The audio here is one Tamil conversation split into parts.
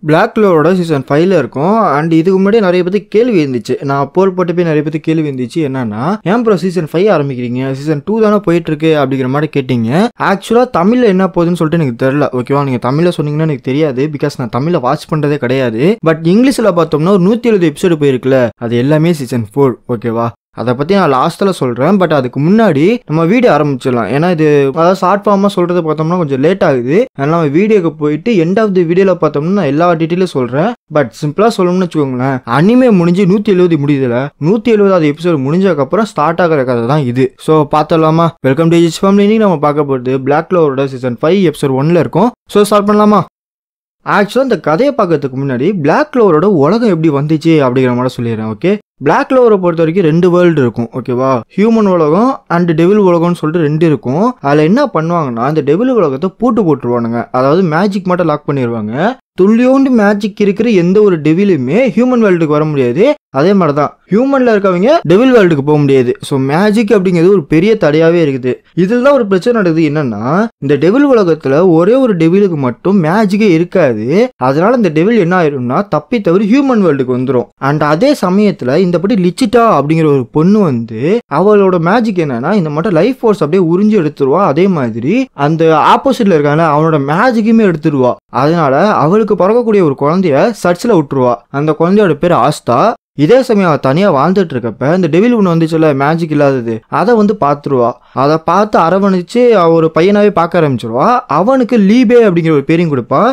பிளாக் க்ளோவோட சீசன் 5ல இருக்கும். அண்ட் இதுக்கு முன்னாடி நிறைய பேருக்கு கேள்வி இருந்துச்சு. நான் போர் போட்டு போய் நிறைய பேருக்கு கேள்வி இருந்துச்சு. என்னன்னா, ஏன் ப்ரோ சீசன் 5 ஆரம்பிக்கிறீங்க, சீசன் 2 தானே போயிட்டு இருக்கு அப்படிங்கிற மாதிரி கேட்டீங்க. ஆக்சுவலா தமிழ்ல என்ன போகுதுன்னு சொல்லிட்டு எனக்கு தெரியல. ஓகேவா, நீங்க தமிழ்ல சொன்னீங்கன்னா எனக்கு தெரியாது. பிகாஸ் நான் தமிழ்ல வாட்ச் பண்றதே கிடையாது. பட் இங்கிலீஷ்ல பார்த்தோம்னா ஒரு 170 எபிசோடு போயிருக்குல்ல, அது எல்லாமே சீசன் 4. ஓகேவா, அதை பற்றி நான் லாஸ்ட்டில் சொல்கிறேன். பட் அதுக்கு முன்னாடி நம்ம வீடியோ ஆரம்பிச்சிடலாம். ஏன்னா இது அதாவது ஷார்ட் ஃபார்மாக சொல்கிறது பார்த்தோம்னா கொஞ்சம் லேட் ஆகுது. அதனால் நம்ம வீடியோக்கு போயிட்டு எண்ட் ஆஃப் தி வீடியோவில் பார்த்தோம்னா நான் எல்லா டீட்டெயிலும் சொல்கிறேன். பட் சிம்பிளாக சொல்லணும்னு வச்சுக்கோங்களேன், அனிமே முடிஞ்சு 170 முடியுதுல, 170வது எபிசோடு முடிஞ்சதுக்கப்புறம் ஸ்டார்ட் ஆகிற கதை தான் இது. ஸோ பார்த்துடலாமா? Welcome to it's family. இன்னைக்கு நம்ம பார்க்க போகிறது பிளாக் க்ளோவோட சீசன் 5 எபிசோட் 1ல இருக்கும். ஸோ ஸ்டார்ட் பண்ணலாமா? ஆக்சுவலாக இந்த கதையை பார்க்கறதுக்கு முன்னாடி பிளாக் க்ளோவரோட உலகம் எப்படி வந்துச்சு அப்படிங்கிற மாதிரி சொல்லிடுறேன். ஓகே, பிளாக் க்ளோவரை பொறுத்த வரைக்கும் 2 வேர்ல்டு இருக்கும். ஓகேவா, ஹியூமன் உலகம் அண்ட் டெவில் உலகம்னு சொல்லிட்டு 2 இருக்கும். அதில் என்ன பண்ணுவாங்கன்னா, இந்த டெவில் உலகத்தை பூட்டு போட்டுருவானுங்க. அதாவது மேஜிக் மட்டும் லாக் பண்ணிடுவாங்க. துள்ளியோண்டு மேஜிக் இருக்கிற எந்த ஒரு டெவிலுமே ஹியூமன் வேர்ல்டுக்கு வர முடியாது. அதே மாதிரி தான் ஹியூமன்ல இருக்கவங்க டெவில் வேர்ல்டுக்கு போக முடியாது. ஸோ மேஜிக் அப்படிங்கிறது ஒரு பெரிய தடையாவே இருக்குது. இதில் தான் ஒரு பிரச்சனை நடக்குது. என்னன்னா, இந்த டெவில் உலகத்துல ஒரே ஒரு டெவிலுக்கு மட்டும் மேஜிக்கே இருக்காது. அதனால இந்த டெவில் என்ன ஆயிரும்னா தப்பி தவிர ஹியூமன் வேர்ல்டுக்கு வந்துடும். அண்ட் அதே சமயத்துல இந்தபடி லிச்சிட்டா அப்படிங்கிற ஒரு பொண்ணு வந்து அவளோட மேஜிக் என்னன்னா, இந்த மட்டும் லைஃப் ஃபோர்ஸ் அப்படியே உறிஞ்சி எடுத்துருவா. அதே மாதிரி அந்த ஆப்போசிட்ல இருக்காங்க அவனோட மேஜிக்குமே எடுத்துருவா. அதனால அவளுக்கு பிறக்கக்கூடிய ஒரு குழந்தைய சர்ச்சில் விட்டுருவா. அந்த குழந்தையோட பேர் ஆஸ்தா. இதே சமயம் அவ தனியா வாழ்ந்துட்டு இருக்கப்ப இந்த டெவில் ஒன்று வந்துச்சுல மேஜிக் இல்லாதது, அதை வந்து பார்த்துருவா. அதை பார்த்து அரவணைச்சு ஒரு பையனாவே பார்க்க ஆரம்பிச்சிருவா. அவனுக்கு லீபே அப்படிங்கிற ஒரு பேரையும் கொடுப்பா.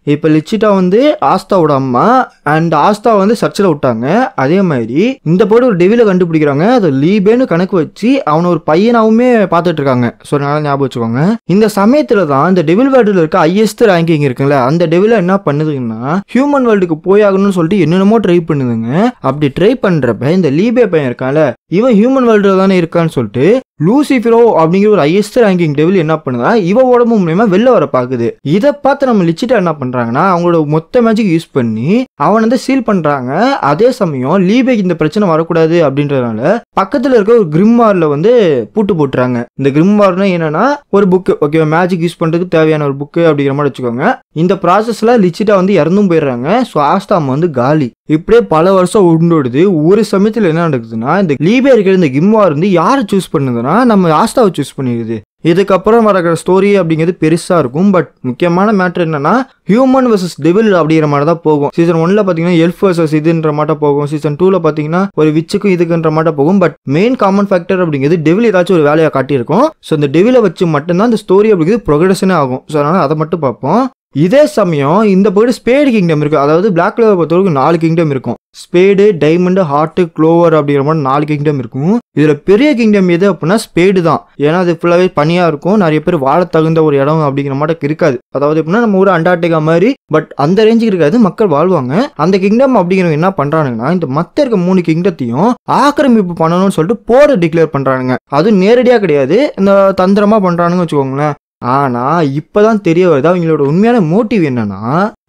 இப்போ லிச்சிட்டா வந்து ஆஸ்தாவோட அம்மா அண்ட் ஆஸ்தா வந்து சர்ச்சில் விட்டாங்க. அதே மாதிரி இந்த போட்டு ஒரு டெவிலை கண்டுபிடிக்கிறாங்க. அது லீபேன்னு கணக்கு வச்சு அவனை ஒரு பையனாவுமே பார்த்துட்டு இருக்காங்க. ஸோ நல்லா ஞாபகம் வச்சுக்கோங்க. இந்த சமயத்துல தான் இந்த டெவில் வேர்ல்டுல இருக்க ஹையஸ்ட் ரேங்கிங் இருக்குல்ல, அந்த டெவில என்ன பண்ணுதுன்னா ஹியூமன் வேர்ல்டுக்கு போயாகணும்னு சொல்லிட்டு என்னென்னமோ ட்ரை பண்ணுதுங்க. அப்படி ட்ரை பண்றப்ப இந்த லீபே பையன் இருக்கான்ல, இவன் ஹியூமன் வேர்ல்டுல தானே இருக்கான்னு சொல்லிட்டு லூசிஃபரோ அப்படிங்கிற ஒரு ஹையஸ்ட் ரேங்கிங் டெவில் என்ன பண்ணுதா, இவ உடம்பு மூலமா வெளில வர பாக்குது. இதை பார்த்து நம்ம லிச்சிட்டா என்ன பண்றாங்கன்னா அவங்களோட மொத்த மேஜிக் யூஸ் பண்ணி அவன் வந்து சீல் பண்றாங்க. அதே சமயம் லீபேக்கு இந்த பிரச்சனை வரக்கூடாது அப்படின்றதுனால பக்கத்துல இருக்க ஒரு கிரிம்மார்ல வந்து பூட்டு போட்டுறாங்க. இந்த கிரிம்மார்னா என்னன்னா ஒரு புக். ஓகே, மேஜிக் யூஸ் பண்றதுக்கு தேவையான ஒரு புக் அப்படிங்கிற மாதிரி வச்சுக்கோங்க. இந்த ப்ராசஸ்ல லிச்சிட்டா வந்து இறந்தும் போயிடுறாங்க. ஸோ ஆஸ்தாம் வந்து காலி. இப்படியே பல வருஷம் உண்டோடுது. ஒரு சமயத்துல என்ன நடக்குதுன்னா, இந்த லீபே இருக்கிற இந்த கிம்மார் வந்து யாரை சூஸ் பண்ணுதுன்னா நம்ம ஆஸ்தாவை சூஸ் பண்ணிடுது. இதுக்கப்புறம் வர ஸ்டோரி அப்படிங்கிறது பெருசா இருக்கும். பட் முக்கியமான மேட்டர் என்னன்னா, ஹியூமன் வர்சஸ் டெவில் அப்படிங்கிற மாதிரி தான் போகும். சீசன் 1ல பாத்தீங்கன்னா எல்ஃப் வர்சஸ் இதுன்ற மாட்டம் போகும். சீசன் 2ல பாத்தீங்கன்னா ஒரு விச்சுக்கும் இதுக்குன்ற மாட்டம் போகும். பட் மெயின் காமன் ஃபேக்டர் அப்படிங்கிறது டெவில் ஏதாச்சும் ஒரு வேலையை காட்டியிருக்கும். ஸோ இந்த டெவிலை வச்சு மட்டும்தான் இந்த ஸ்டோரி அப்படிங்கிறது ப்ரொக்ரெஷனே ஆகும். ஸோ அதனால அதை மட்டும் பார்ப்போம். இதே சமயம் இந்த போய்ட்டு ஸ்பேடு கிங்டம் இருக்கு. அதாவது பிளாக் க்ளோவர் பொறுத்தவரைக்கும் 4 கிங்டம் இருக்கும். ஸ்பேடு, டைமண்ட், ஹார்ட், க்ளோவர் அப்படிங்கிற மாதிரி 4 கிங்டம் இருக்கும். இதுல பெரிய கிங்டம் எது அப்படின்னா ஸ்பேடு தான். ஏன்னா அது ஃபுல்லாவே பனியா இருக்கும். நிறைய பேர் வாழ தகுந்த ஒரு இடம் அப்படிங்கிற மாதிரி இருக்காது. அதாவது எப்படின்னா நம்ம ஊர் அண்டார்டிகா மாதிரி, பட் அந்த ரேஞ்சுக்கு இருக்காது. மக்கள் வாழ்வாங்க. அந்த கிங்டம் அப்படிங்கிறவங்க என்ன பண்றானுங்கன்னா, இந்த மத்த இருக்க 3 கிங்டத்தையும் ஆக்கிரமிப்பு பண்ணணும்னு சொல்லிட்டு போரை டிக்ளேர் பண்றானுங்க. அது நேரடியா கிடையாது, இந்த தந்திரமா பண்றானுங்க வச்சுக்கோங்களேன். ஆனா இப்பதான் தெரிய வருது அவங்களோட உண்மையான மோட்டிவ் என்னன்னா,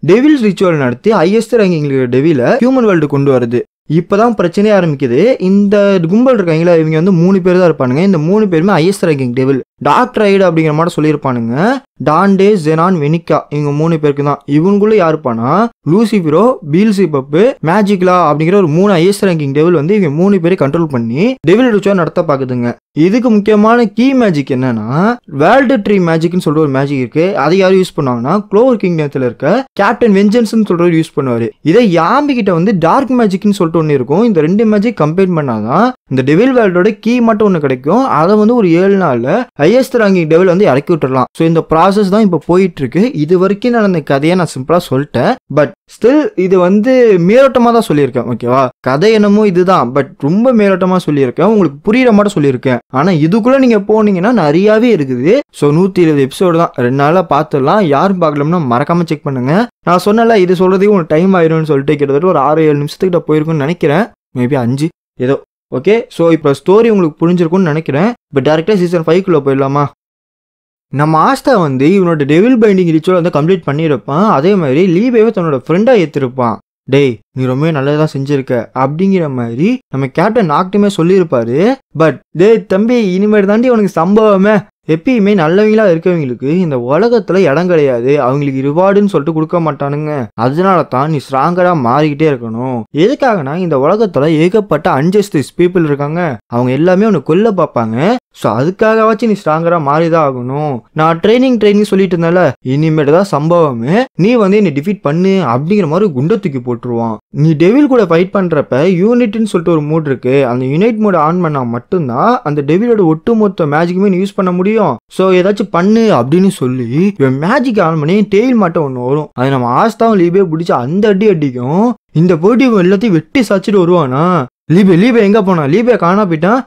டெவில் ரிச்சுவல் நடத்தி ஹையஸ்ட் ரேங்கிங் டெவில ஹியூமன் வேர்ல்டு கொண்டு வருது. இப்பதான் பிரச்சனையே ஆரம்பிக்குது. இந்த கும்பல் இருக்காங்களா, இவங்க வந்து 3 பேர் தான் இருப்பானுங்க. இந்த 3 பேருமே highest ranking devil. Doctor ride அப்படிங்கிற மாதிரி சொல்லியிருப்பானுங்க. டாண்டே, ஜெனான், வெனிகா, இவங்க 3 பேருக்கு தான். இவங்களுக்குள்ள யாருப்பானா லூசிஃபரோ, பீல்சிபப்பு, மேஜிக்லா அப்படிங்கிற ஒரு 3 ஹையஸ்ட் ரேங்கிங் டெவில் வந்து இவங்க 3 பேரை கண்ட்ரோல் பண்ணி டெவில் ரிச்சுவல் நடத்த பாக்குதுங்க. இதுக்கு முக்கியமான கீ மேஜிக் என்னன்னா, வேர்ல்டு ட்ரீ மேஜிக்னு சொல்ற ஒரு மேஜிக் இருக்கு. அதை யாரும் யூஸ் பண்ணுவாங்கன்னா க்ளோவர் கிங்டத்துல இருக்க கேப்டன் வெஞ்சன்ஸ் சொல்றவர் யூஸ் பண்ணுவாரு. இதை யாம்பி கிட்ட வந்து டார்க் மேஜிக்னு சொல்லிட்டு ஒன்று இருக்கும். இந்த 2 மேஜிக் கம்பைன் பண்ணாதான் இந்த டெவில் வேர்ல்டோட கீ மட்டும் ஒன்று கிடைக்கும். அதை வந்து ஒரு 7 நாள்ல ஹையஸ்ட் ரேங்கிங் டெவில் வந்து இறக்கி விட்டுறலாம். ஸோ இந்த ப்ராசஸ் தான் இப்போ போயிட்டு இருக்கு. இது வரைக்கும் நான் அந்த கதையை நான் சிம்பிளா சொல்லிட்டேன். பட் ஸ்டில் இது வந்து மேலோட்டமா தான் சொல்லியிருக்கேன். ஓகேவா, கதை என்னமோ இதுதான். பட் ரொம்ப மேலோட்டமா சொல்லியிருக்கேன். உங்களுக்கு புரியுற மாதிரி சொல்லியிருக்கேன். ஆனா இதுக்குள்ள நீங்க போனீங்கன்னா நிறையாவே இருக்குது. ஸோ 170 எபிசோடு தான். 2 நாளா பார்த்துடலாம். யாரும் பார்க்கலன்னா மறக்காம செக் பண்ணுங்க. நான் சொன்னல இது சொல்றதுக்கு உங்களுக்கு டைம் ஆயிரும்னு சொல்லிட்டு கிட்டத்தட்ட ஒரு 6-7 நிமிஷத்துக்கிட்ட போயிருக்குன்னு நினைக்கிறேன். மேபி 5 ஏதோ. ஓகே, ஸோ இப்போ ஸ்டோரி உங்களுக்கு புரிஞ்சிருக்கும்னு நினைக்கிறேன். இப்போ டேரக்டா சீசன் 5க்குள்ள போயிடலாமா? நம்ம ஆஸ்தா வந்து இவனோட டெவில் பைண்டிங் ரிச்சுவல் வந்து கம்ப்ளீட் பண்ணியிருப்பான். அதே மாதிரி லீபேவை தன்னோட ஃப்ரெண்டா ஏற்றிருப்பான். டேய், நீ ரொம்ப நல்லதான் செஞ்சிருக்க அப்படிங்கிற மாதிரி நம்ம கேப்டன் நாக்டுமே சொல்லியிருப்பாரு. பட் டேய் தம்பி, இனிமேல் தாண்டி உனக்கு சம்பவமே, எப்பயுமே நல்லவங்களா இருக்கவங்களுக்கு இந்த உலகத்துல இடம் கிடையாது, அவங்களுக்கு ரிவார்டுன்னு சொல்லிட்டு கொடுக்க மாட்டானுங்க. அதனால தான் நீ ஸ்ட்ராங்கரா மாறிக்கிட்டே இருக்கணும். எதுக்காகனா இந்த உலகத்துல ஏகப்பட்ட அன்ஜஸ்டிஸ் பீப்புள் இருக்காங்க, அவங்க எல்லாமே உன்னை கொல்ல பார்ப்பாங்க. ஸோ அதுக்காகவாச்சும் நீ ஸ்ட்ராங்கரா மாறிதான் ஆகணும். நான் ட்ரைனிங் சொல்லிட்டு இருந்தால, இனிமேட்டு தான் சம்பவமே. நீ வந்து என்னை டிஃபீட் பண்ணு அப்படிங்கிற மாதிரி குண்டை தூக்கி போட்டுருவான். நீ டெவில் கூட ஃபைட் பண்றப்ப யூனிட்னு சொல்லிட்டு ஒரு மூட் இருக்கு, அந்த யூனிட் மோட் ஆன் பண்ணா மட்டும்தான் அந்த டெவிலோட ஒட்டுமொத்த மேஜிக்குமே நீ யூஸ் பண்ண முடியும். ஸோ ஏதாச்சும் பண்ணு அப்படின்னு சொல்லி இவன் மேஜிக் ஆன் பண்ணி டெயில் மட்டும் ஒன்று வரும். அது நம்ம ஆஸ்தாவும் லீபே பிடிச்சி அந்த அடி அடிக்கும். இந்த போட்டி எல்லாத்தையும் வெட்டி சாச்சிட்டு வருவானா. லீபே எங்க போனா, லீபே காணா போயிட்டான்.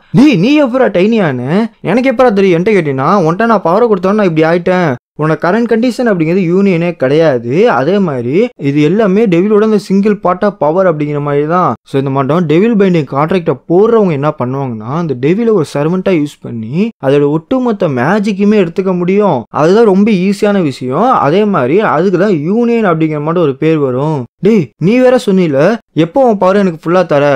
நீ எப்பரா டைனியானு எனக்கு எப்பரா தெரியும் என்கிட்ட கேட்டீங்கன்னா, உன்ட்ட நான் பவரை கொடுத்தோன்னு நான் இப்படி ஆயிட்டேன். உன்னோட கரண்ட் கண்டிஷன் அப்படிங்கிறது யூனியனே கிடையாது. அதே மாதிரி இது எல்லாமே டெவிலோட அந்த சிங்கிள் பார்ட் ஆஃப் பவர் அப்படிங்கிற மாதிரி தான். ஸோ இந்த மாட்டோம் டெவில் பைண்டிங் கான்ட்ராக்டை போடுறவங்க என்ன பண்ணுவாங்கன்னா, அந்த டெவிலை ஒரு சர்வெண்டா யூஸ் பண்ணி அதோட ஒட்டுமொத்த மேஜிக்குமே எடுத்துக்க முடியும். அதுதான் ரொம்ப ஈஸியான விஷயம். அதே மாதிரி அதுக்கு தான் யூனியன் அப்படிங்கிற மாதிரி ஒரு பேர் வரும். டேய் நீ வேற சொன்னில எப்போ உன் பவர் எனக்கு ஃபுல்லா தர.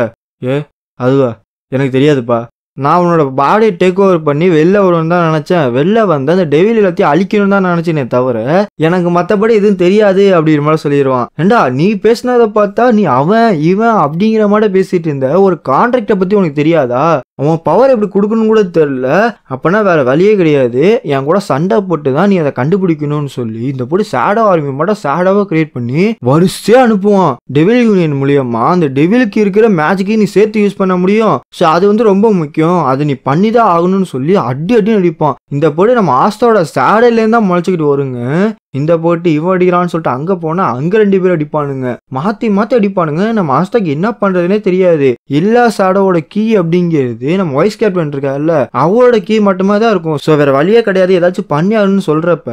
அதுவா எனக்கு தெரியாதுப்பா. நான் உன்னோட பாடியை டேக் ஓவர் பண்ணி வெளில வரும்னு தான் நினைச்சேன். வெளில வந்து அந்த டெவில் எல்லாத்தையும் அழிக்கணும் தான் நினைச்சேனே தவிர எனக்கு மற்றபடி எதுவும் தெரியாது அப்படிங்கிற மாதிரி சொல்லிடுவான். ஏண்டா நீ பேசினதை பார்த்தா நீ அவன் இவன் அப்படிங்கிற மாதிரி பேசிட்டு இருந்த, ஒரு கான்ட்ராக்டை பத்தி உனக்கு தெரியாதா? அவன் பவர் எப்படி கொடுக்கணும் கூட தெரியல. அப்பனா வேற வழியே கிடையாது, என் கூட சண்டை போட்டு தான் நீ அதை கண்டுபிடிக்கணும்னு சொல்லி இந்த போட்டு சேடோ ஆர்மி மட்டும் சேடாவா கிரியேட் பண்ணி வரிசையா அனுப்புவான். டெவில் யூனியன் மூலியமா அந்த டெவிலுக்கு இருக்கிற மேஜிக்கை நீ சேர்த்து யூஸ் பண்ண முடியும். ஸோ அது வந்து ரொம்ப முக்கியம், அதை நீ பண்ணிதான் ஆகணும்னு சொல்லி அடி அடிப்பான். இந்த போட்டு நம்ம ஆஸ்தாவோட சேடையிலேருந்து தான் முளைச்சிக்கிட்டு வருங்க. இந்த போட்டு இவன் அடிக்கிறான்னு சொல்லிட்டு அங்க போனா அங்க 2 பேர் அடிப்பானுங்க, மாத்தி அடிப்பானுங்க. நம்ம ஆஸ்தாக்கு என்ன பண்றதுன்னே தெரியாது. எல்லா ஷேடோவோட கீ அப்படிங்கிறது நம்ம வைஸ் கேப்டன் இருக்காருல்ல, அவரோட கீ மட்டுமே தான் இருக்கும். ஸோ வேற வழியே கிடையாது, ஏதாச்சும் பண்ணியாருன்னு சொல்றப்ப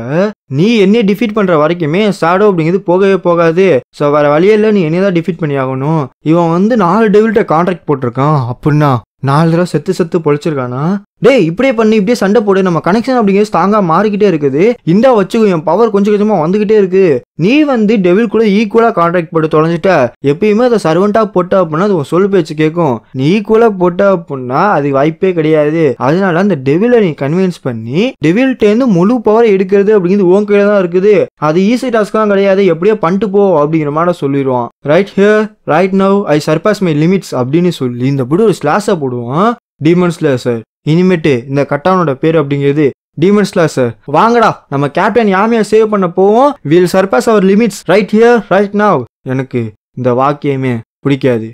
நீ என்னைய டிஃபீட் பண்ற வரைக்குமே ஷேடோ அப்படிங்கிறது போகவே போகாது. ஸோ வேற வழியே இல்லை, நீ என்னதான் டிஃபீட் பண்ணி ஆகணும். இவன் வந்து 4 டெவில்கிட்ட கான்ட்ராக்ட் போட்டிருக்கான் அப்படின்னா 4 தடவை செத்து பொழிச்சிருக்கானா. டேய் இப்படியே பண்ணி இப்படியே சண்டை போடு, நம்ம கனெக்ஷன் அப்படிங்கிறது ஸ்ட்ராங்கா மாறிக்கிட்டே இருக்குது. இந்த வச்சுக்கோ என் பவர் கொஞ்சம் கொஞ்சமா வந்துகிட்டே இருக்கு. நீ வந்து டெவில் கூட ஈக்குவலா கான்ட்ராக்ட் போட்டு தொலைஞ்சிட்ட. எப்பயுமே அதை சர்வெண்டா போட்ட அப்படின்னா அது சொல் பேச்சு கேட்கும். நீ ஈக்குவலா போட்ட அப்படின்னா அது வாய்ப்பே கிடையாது. அதனால அந்த டெவிலை நீ கன்வின்ஸ் பண்ணி டெவில்டேருந்து முழு பவர் எடுக்கிறது அப்படிங்கிறது உன் கையில தான் இருக்குது. அது ஈஸி டாஸ்க்லாம் கிடையாது, எப்படியோ பண்ணிட்டு போ அப்படிங்கிற மாதிரி சொல்லிடுவான். Right here right now I surpass my limits அப்படின்னு சொல்லி இந்த படி ஒரு ஸ்லாஷை போடுவான். Demon slasher. இனிமேட்டு இந்த கட்டானோட பேர் அப்படிங்கிறது டீமன் ஸ்லேஷர். வாங்கடா நம்ம கேப்டன் யாமியா சேவ் பண்ண போவோம். Will surpass our limits right here right now. எனக்கு இந்த வாக்கியமே பிடிக்காது.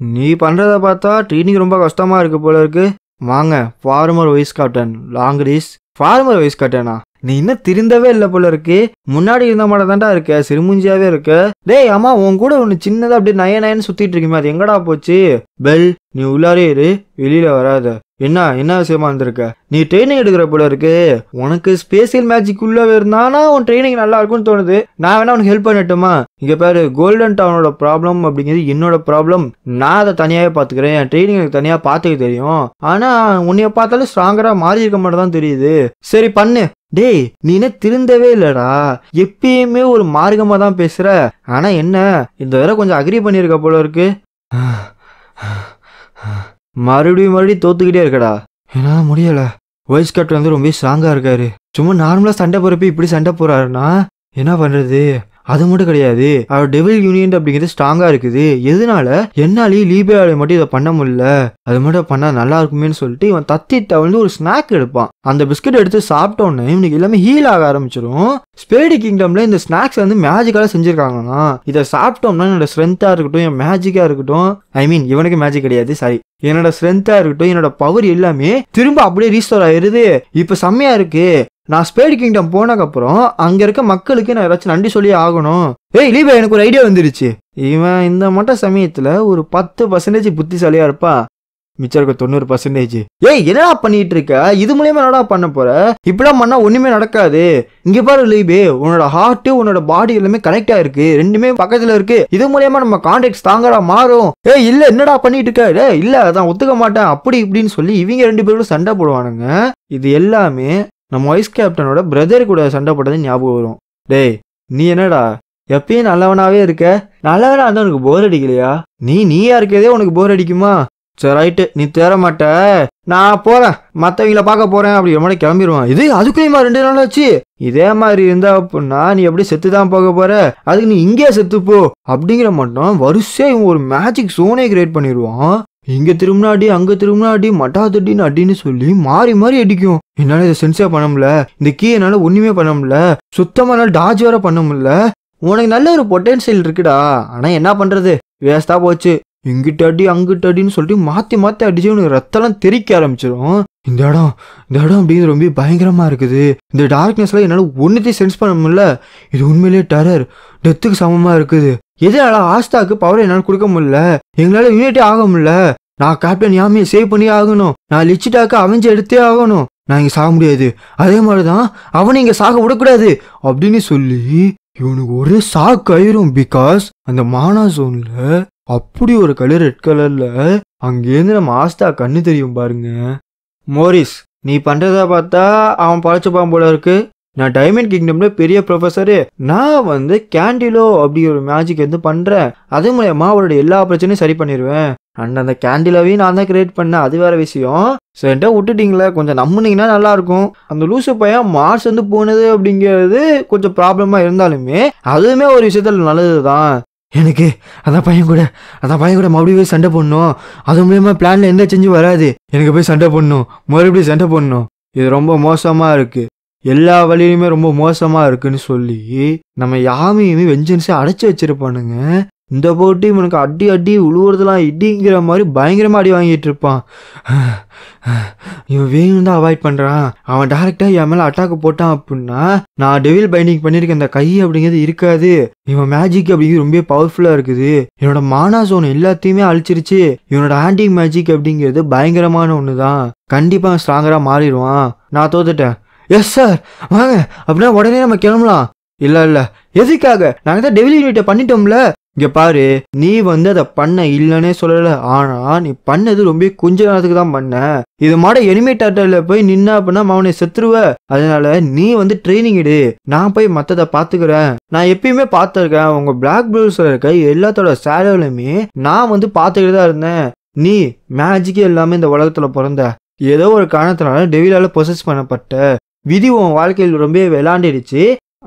நீ பண்றத பார்த்தா ட்ரெயினிங் ரொம்ப கஷ்டமா இருக்கு போல இருக்கு. வாங்க former vice captain long race. Former vice கேப்டனா நீ இன்னும் திருந்தவே இல்லை போல இருக்கு. முன்னாடி இருந்த மாதிரி தான்டா இருக்க, சிறுமுஞ்சியாவே இருக்க. டேய் அம்மா உன் கூட ஒன்று சின்னதா அப்படியே நயன்னு சுத்திட்டு இருக்குமே, அது எங்கடா போச்சு? பெல் நீ உள்ளாரே இரு, வெளியில வராத. என்ன விஷயமா இருந்திருக்க? நீ ட்ரைனிங் எடுக்கிற போல இருக்கு. உனக்கு ஸ்பேஷியல் மேஜிக் உள்ள இருந்தானா உன் ட்ரைனிங் நல்லா இருக்கும்னு தோணுது. நான் வேணா உனக்கு ஹெல்ப் பண்ணட்டுமா? இங்க பாரு, கோல்டன் டவுனோட ப்ராப்ளம் அப்படிங்கிறது என்னோட ப்ராப்ளம். நான் அதை தனியாவே பாத்துக்கிறேன். என் ட்ரைனிங் எனக்கு தனியா பாத்துக்க தெரியும். ஆனா உன்னைய பார்த்தாலும் ஸ்ட்ராங்கரா மாறி இருக்க மட்டும் தான் தெரியுது. சரி பண்ணு. டேய் நீ என்ன திருந்தவே இல்லடா, எப்பயுமே ஒரு மார்க்கமா தான் பேசுற. ஆனா என்ன இந்த தடவை கொஞ்சம் அக்ரி பண்ணிருக்க போல இருக்கு. மறுபடியும் தோத்துக்கிட்டே இருக்கடா. ஏன்னா முடியல. வைஸ் கேப்டன் வந்து ரொம்ப ஸ்ட்ராங்கா இருக்காரு. சும்மா நார்மலா சண்டை போறப்ப இப்படி சண்டை போறாருன்னா என்ன பண்றது? அது மட்டும் கிடையாது, அவர் டெவில் யூனியன் அப்படிங்கிறது ஸ்ட்ராங்கா இருக்குது. எதனால என்னாலையும் லீபியாவை மட்டும் இதை பண்ண முடியல, அது மட்டும் பண்ணா நல்லா இருக்குமேன்னு சொல்லிட்டு இவன் தத்தி தவழ்ந்து ஒரு ஸ்நாக் எடுப்பான். அந்த பிஸ்கட் எடுத்து சாப்பிட்டோன்னே இவனுக்கு எல்லாமே ஹீல் ஆக ஆரம்பிச்சிடும். ஸ்பேடி கிங்டம்ல இந்த ஸ்நாக்ஸ் வந்து மேஜிக்கால செஞ்சிருக்காங்கன்னா, இதை சாப்பிட்டோம்னா என்னோட ஸ்ட்ரென்த்தா இருக்கட்டும், என் மேஜிக்கா இருக்கட்டும், ஐ மீன் இவனுக்கு மேஜிக் கிடையாது சாரி, என்னோட ஸ்ட்ரென்த்தா இருக்கட்டும், என்னோட பவர் எல்லாமே திரும்ப அப்படியே ரீஸ்டோர் ஆயிருது. இப்ப செம்மையா இருக்கு. நான் ஸ்பேடி கிங்டம் போனதுக்கப்புறம் அங்க இருக்க மக்களுக்கு நான் ஏதாச்சும் நன்றி சொல்லி ஆகணும். ஏய் லீபா எனக்கு ஒரு ஐடியா வந்துருச்சு. இவன் இந்த மட்டும் சமயத்துல ஒரு 10% புத்திசாலியா இருப்பா, மிச்சம் இருக்க 90%. ஏய் என்னடா பண்ணிட்டு இருக்க? இது மூலியமா என்னடா பண்ண போற? இப்படிலாம் பண்ணா ஒண்ணுமே நடக்காது. இங்க பாரு லீபே, உன்னோட ஹார்ட் உன்னோட பாடி எல்லாமே கனெக்ட் ஆயிருக்கு, ரெண்டுமே பக்கத்துல இருக்கு. இது மூலியமா நம்ம கான்டாக்ட் ஸ்ட்ராங்கரா மாறும். ஏய் இல்ல என்னடா பண்ணிட்டு இருக்க? இல்ல அதான் ஒத்துக்க மாட்டேன் அப்படி இப்படின்னு சொல்லி இவங்க 2 பேரும் சண்டை போடுவானுங்க. இது எல்லாமே நம்ம வைஸ் கேப்டனோட பிரதர் கூட சண்டை போட்டது ஞாபகம் வரும். டேய் நீ என்னடா எப்பயும் நல்லவனாவே இருக்க? நல்லவனா இருந்தா உனக்கு போர் அடிக்கலையா? நீயா இருக்கிறதே உனக்கு போர் அடிக்குமா? சரி ரைட்டு, நீ தேர மாட்ட. நான் போறேன், மற்றவங்கள பார்க்க போறேன் அப்படிங்கிற மாதிரி கிளம்பிடுவான். இது அதுக்குள்ளேயுமா 2 நாள் ஆச்சு? இதே மாதிரி இருந்தா அப்படின்னா நீ எப்படி செத்து தான் போக போற, அதுக்கு நீ இங்கே செத்துப்போ அப்படிங்கிற மட்டும் வரிசையா இவன் ஒரு மேஜிக் சோனே கிரியேட் பண்ணிடுவான். இங்க திரும்பினாடி அங்க திரும்பினாடி மட்டாத்தட்டின்னு அடின்னு சொல்லி மாறி மாறி அடிக்கும். என்னால இதை சென்ஸே பண்ண முடியல, இந்த கீ என்னால ஒண்ணுமே பண்ண முடியல, சுத்தமா என்னால டாஜ் வேற பண்ண முடியல. உனக்கு நல்ல ஒரு பொட்டன்சியல் இருக்குடா, ஆனா என்ன பண்றது, வேஸ்டா போச்சு. இங்கிட்ட அடி அங்கிட்ட அடின்னு சொல்லிட்டு மாத்தி மாத்தி அடிச்சு உனக்கு ரத்தம்லாம் தெறிக்க ஆரம்பிச்சிடும். இந்த இடம் அப்படிங்கிறது ரொம்ப பயங்கரமா இருக்குது. இந்த டார்க்னஸ்ல என்னால ஒன்னுத்தையும் சென்ஸ் பண்ண முடியல. இது உண்மையிலேயே டெரர், டெத்துக்கு சமமா இருக்குது. எதனால ஆஸ்தாக்கு பவர் என்னால கொடுக்க முடியல, எங்களால யூனிட்டி ஆக முடியல. நான் கேப்டன் யாமியை சேவ் பண்ணி ஆகணும், நான் லிச்சிட்டாக்கு அவஞ்சு எடுத்தே ஆகணும், நான் இங்க சாக முடியாது, அதே மாதிரிதான் அவனை இங்க சாக விடக்கூடாது அப்படின்னு சொல்லி இவனுக்கு ஒரே சாக்கு ஆயிரும். பிகாஸ் அந்த மானா ஜோன்ல அப்படி ஒரு கலர் ரெட் கலர்ல அங்கேருந்து நம்ம ஆஸ்தா கண்ணு தெரியும் பாருங்க. மோரிஸ், நீ பண்றதா பார்த்தா அவன் பழச்சப்பான் போல இருக்கு. நான் டைமண்ட் கிங்டம்ல பெரிய ப்ரொஃபஸரு, நான் கேண்டிலோ அப்படி ஒரு மேஜிக் பண்றேன், அது மூலமா அவரோட எல்லா பிரச்சனையும் சரி பண்ணிடுவேன். அந்த கேண்டிலோவையும் நான் தான் கிரியேட் பண்ணேன், அது வேற விஷயம். சரிட்டா விட்டுட்டீங்களே, கொஞ்சம் நம்புனீங்கன்னா நல்லா இருக்கும். அந்த லூசு பையன் மார்ஸ் போனது அப்படிங்கிறது கொஞ்சம் ப்ராப்ளமா இருந்தாலுமே அதுவுமே ஒரு விஷயத்துல நல்லதுதான். எனக்கு அதான் பையன் கூட மறுபடியும் போய் சண்டை போடணும், அது மூலியமா பிளான்ல எந்த செஞ்சு வராது, எனக்கு போய் சண்டை போடணும், மறுபடியும் சண்டை போடணும், இது ரொம்ப மோசமா இருக்கு, எல்லா வழியிலுமே ரொம்ப மோசமா இருக்குன்னு சொல்லி நம்ம யாமியுமே வெஞ்சன்ஸை அடைச்சி வச்சிருப்பானுங்க. இந்த போட்டு இவனுக்கு அடி அடி உழுவுறதுலாம் இடிங்கிற மாதிரி பயங்கரமா அடி வாங்கிட்டு இருப்பான். இவன் வேணும் தான் அவாய்ட் பண்றான். அவன் டைரக்டா என் மேல அட்டாக் போட்டான் அப்படின்னா நான் டெவில் பைண்டிங் பண்ணிருக்கேன், இந்த கை அப்படிங்கிறது இருக்காது. இவன் மேஜிக் அப்படிங்கிறது ரொம்ப பவர்ஃபுல்லா இருக்குது, என்னோட மானா ஜோன் எல்லாத்தையுமே அழிச்சிருச்சு. இவனோட ஆன்டி மேஜிக் அப்படிங்கிறது பயங்கரமான ஒண்ணுதான், கண்டிப்பா ஸ்ட்ராங்கரா மாறிடுவான். நான் தோத்துட்டேன். எஸ் சார் வாங்க அப்படின்னா உடனே நம்ம கிளம்பலாம். இல்ல எதுக்காக, நாங்க தான் டெவில் யூனிட்டை பண்ணிட்டோம்ல. இங்க பாரு, நீ அதை பண்ண இல்லைன்னே சொல்லல, ஆனா நீ பண்ணது ரொம்ப கொஞ்ச நேரத்துக்கு தான் பண்ண. இது மாட எனிமி டாட்டால போய் நின்னா அப்படின்னா அவனை செத்துருவ. அதனால நீ ட்ரைனிங் எடு, நான் போய் மத்ததை பாத்துக்கிறேன். நான் எப்பயுமே பார்த்திருக்கேன், உங்க பிளாக் ப்ளூஸ்ல இருக்க எல்லாத்தோட சேலவுலுமே நான் பார்த்துக்கிட்டு தான் இருந்தேன். நீ மேஜிக்கே எல்லாமே இந்த உலகத்துல பிறந்த, ஏதோ ஒரு காரணத்தினால டெவிலால பொசஸ் பண்ணப்பட்ட, விதி உன் வாழ்க்கையில் ரொம்ப விளாண்டிடுச்சு.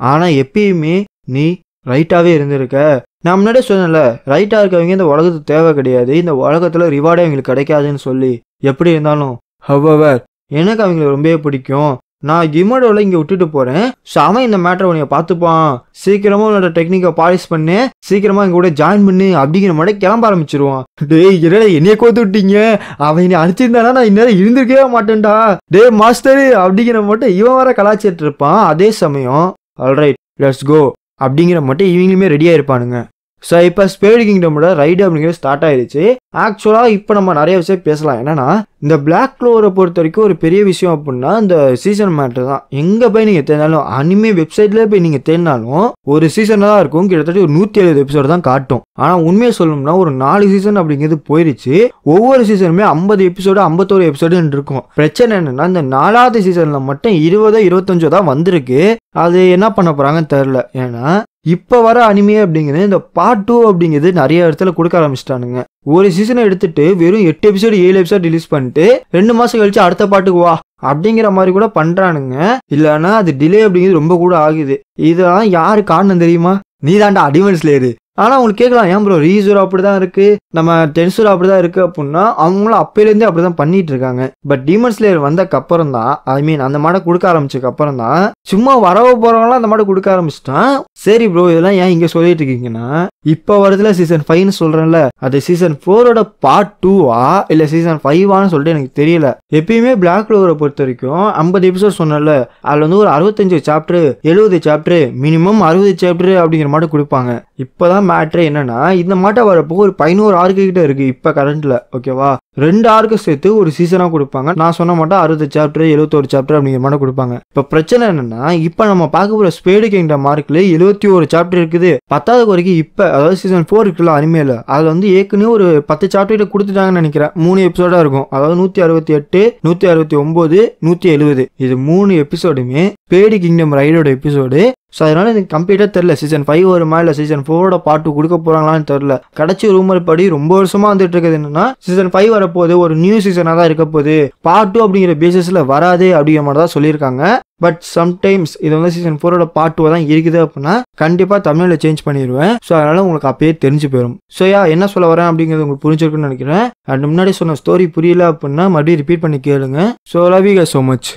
ஆனா எப்பயுமே நீ ரைட்டாவே இருந்திருக்க. நான் முன்னாடியே சொன்னேன்ல, ரைட்டா இருக்கவங்க இந்த உலகத்துக்கு தேவை கிடையாது, இந்த உலகத்துல ரிவார்டே அவங்களுக்கு கிடைக்காதுன்னு சொல்லி. எப்படி இருந்தாலும் ஹவவர் எனக்கு அவங்களுக்கு ரொம்பவே பிடிக்கும். நான் கிமோடோல இங்க விட்டுட்டு போறேன், அவன் இந்த மேட்டரை உனைய பார்த்துப்பான், சீக்கிரமா உன்னோட டெக்னிக்கை பாலிஷ் பண்ணு, சீக்கிரமா இங்க கூட ஜாயின் பண்ணு அப்படிங்கிற மாதிரி கிளம்ப ஆரம்பிச்சிருவான். டேய் என்னைய கோத்து விட்டீங்க, அவன் என்னை அடிச்சிருந்தானா நான் இந்நேரம் இருந்திருக்கவே மாட்டேன்டா, டே மாஸ்டரு அப்படிங்கிற மட்டும் இவன் வர கலாச்சிட்டு இருப்பான். அதே சமயம் ஆல்ரைட் லெட்ஸ் கோ அப்படிங்கிற மட்டும் இவங்களுமே ரெடியாக இருப்பானுங்க. ஸோ இப்போ ஸ்பேடு கிங்டமோட ரைடு அப்படிங்கிறது ஸ்டார்ட் ஆயிடுச்சு. ஆக்சுவலாக இப்போ நம்ம நிறைய விஷயம் பேசலாம். என்னன்னா இந்த பிளாக் க்ளோவரை பொறுத்த வரைக்கும் ஒரு பெரிய விஷயம் அப்படின்னா இந்த சீசன் மேட்டர் தான். எங்கே போய் நீங்கள் தேடினாலும், அனிமே வெப்சைட்லேயே போய் நீங்கள் தேடினாலும் ஒரு சீசன் தான் இருக்கும், கிட்டத்தட்ட ஒரு 170 எபிசோடு தான் காட்டும். ஆனால் உண்மையை சொல்லணும்னா ஒரு 4 சீசன் அப்படிங்கிறது போயிடுச்சு. ஒவ்வொரு சீசனுமே 50 எபிசோடு 51 எபிசோடுன்னு இருக்கும். பிரச்சனை என்னன்னா இந்த 4வது சீசனில் மட்டும் 20 25 தான் வந்திருக்கு. அது என்ன பண்ண போகிறாங்கன்னு தெரில. ஏன்னா இப்போ வர அனிமே அப்படிங்கிறது இந்த பார்ட் 2 அப்படிங்கிறது நிறைய இடத்துல கொடுக்க ஆரம்பிச்சிட்டானுங்க. ஒரு சீசனை எடுத்துட்டு வெறும் 8 எபிசோடு 7 எபிசோடு ரிலீஸ் பண்ணிட்டு 2 மாசம் கழிச்சு அடுத்த பாட்டுக்கு வா அப்படிங்கிற மாதிரி கூட பண்றானுங்க. இல்லைன்னா அது டிலே அப்படிங்கிறது ரொம்ப கூட ஆகுது. இதெல்லாம் யாரு காரணம் தெரியுமா? நீ தாண்டா டிமன் ஸ்லேயர். ஆனா உங்களுக்கு கேட்கலாம், ஏன் ப்ரோ ரீசூர் அப்படிதான் இருக்கு, நம்ம டென்சூர் அப்படிதான் இருக்கு அப்படின்னா அவங்களும் அப்பையிலேருந்தே அப்படிதான் பண்ணிட்டு இருக்காங்க. பட் டீமன் ஸ்லேயர் வந்தக்கு அப்புறம் தான், ஐ மீன் அந்த மாடை கொடுக்க ஆரம்பிச்சதுக்கு அப்புறம் தான் சும்மா வரவ போறவங்களாம் அந்த மாடை கொடுக்க ஆரம்பிச்சிட்டான். சரி ப்ரோ இதெல்லாம் ஏன் இங்க சொல்லிட்டு இருக்கீங்கன்னா, இப்போ வருதுல சீசன் 5ன்னு சொல்றேன்ல, அது சீசன் 4ஓட பார்ட் 2வா இல்ல சீசன் 5வான்னு சொல்லிட்டு எனக்கு தெரியல. எப்பயுமே பிளாக் க்ளோவரை பொறுத்த வரைக்கும் 50 எபிசோட் சொன்னல, அதுல ஒரு 65 சாப்டர் 70 சாப்டர் மினிமம் 60 சாப்டர் அப்படிங்கிற மாதிரி கொடுப்பாங்க. இப்பதான் மேட்ரே என்னன்னா இந்த மாட்டை வரப்போ ஒரு 11 ஆர்க்கு கிட்ட இருக்கு இப்ப கரண்ட்ல. ஓகேவா, 2 ஆர்க்கு சேர்த்து ஒரு சீசனா கொடுப்பாங்க. நான் சொன்ன மாட்டேன் 60 சாப்டர் 71 சாப்டர் அப்படிங்கிற மாதிரி கொடுப்பாங்க. இப்ப பிரச்சனை என்னன்னா, இப்ப நம்ம பார்க்க போற ஸ்பேடு கிங்டம் மார்க்ல 71 சாப்டர் இருக்குது. 10வது வரைக்கும் இப்ப அதாவது சீசன் 4 இருக்குல்ல அனிமேல, அதுல ஏற்கனவே ஒரு 10 சாப்டர் கொடுத்துட்டாங்கன்னு நினைக்கிறேன். 3 எபிசோடா இருக்கும். அதாவது 168 169 170 இது 3 எபிசோடுமே ஸ்பேடு கிங்டம் ரைடோட எபிசோடு. ஸோ அதனால எனக்கு கம்ப்ளீட்டாக தெரில சீசன் 5 வருமா இல்லை சீசன் 4 பார்ட் 2 கொடுக்க போகிறாங்களான்னு தெரில. கடைசி ரூமர் படி ரொம்ப வருஷமாக வந்துட்டு இருக்குது என்னன்னா சீசன் 5 வரப்போகுது, ஒரு நியூ சீசனாக தான் இருக்க போகுது, பார்ட் 2 அப்படிங்கிற பேசிஸில் வராது அப்படிங்கிற மாதிரி தான் சொல்லியிருக்காங்க. பட் சம்டைம்ஸ் இது வந்து சீசன் 4 பார்ட் 2 தான் இருக்குது அப்படின்னா கண்டிப்பாக தமிழில் சேஞ்ச் பண்ணிடுவேன். ஸோ அதனால உங்களுக்கு அப்பயே தெரிஞ்சு போயிடும். ஸோ என்ன சொல்ல வரேன் அப்படிங்கிறது உங்களுக்கு புரிஞ்சிருக்குன்னு நினைக்கிறேன். அண்ட் முன்னாடி சொன்ன ஸ்டோரி புரியல அப்படின்னா மறுபடியும் ரிப்பீட் பண்ணி கேளுங்க. So love you guys so much.